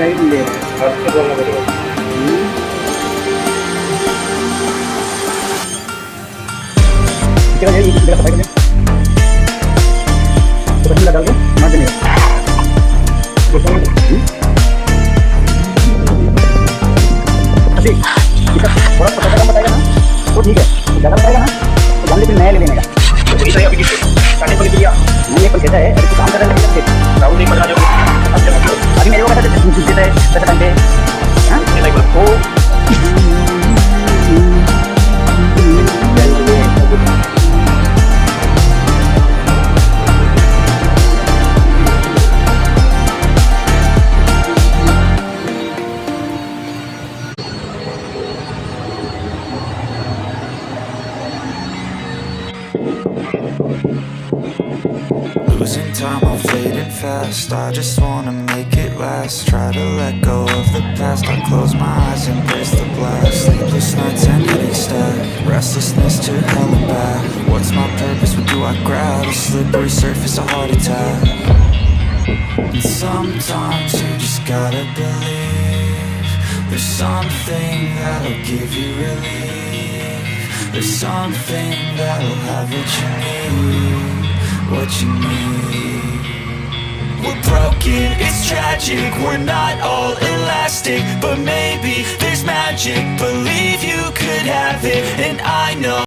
Guide ले आपसे बोलना पड़ेगा। क्या है ये जगह पता है तो बंदा डाल के मार देंगे अच्छी थोड़ा पता कम बताएगा ना तो ठीक है, ज़्यादा बताएगा ना तो जान लेकिन नया ले लेने का तो इसे अभी किसी काटने को दिया नहीं पर कहता है अरे काम कर रहा है राहुल नहीं पता जो अभी मेरे को कहता है देता है 10 घंटे हाँ ओ Losing time, I'm fading fast. I just wanna make it last. Try to let go of the past. I close my eyes, embrace the blast. Sleepless nights and headaches stack. Restlessness to hell and back. What's my purpose? What do I grab? A slippery surface, a heart attack. And sometimes you just gotta believe there's something that'll give you relief. There's something that'll have what you need. What you need. We're broken, it's tragic. We're not all elastic, but maybe there's magic. Believe you could have it, and I know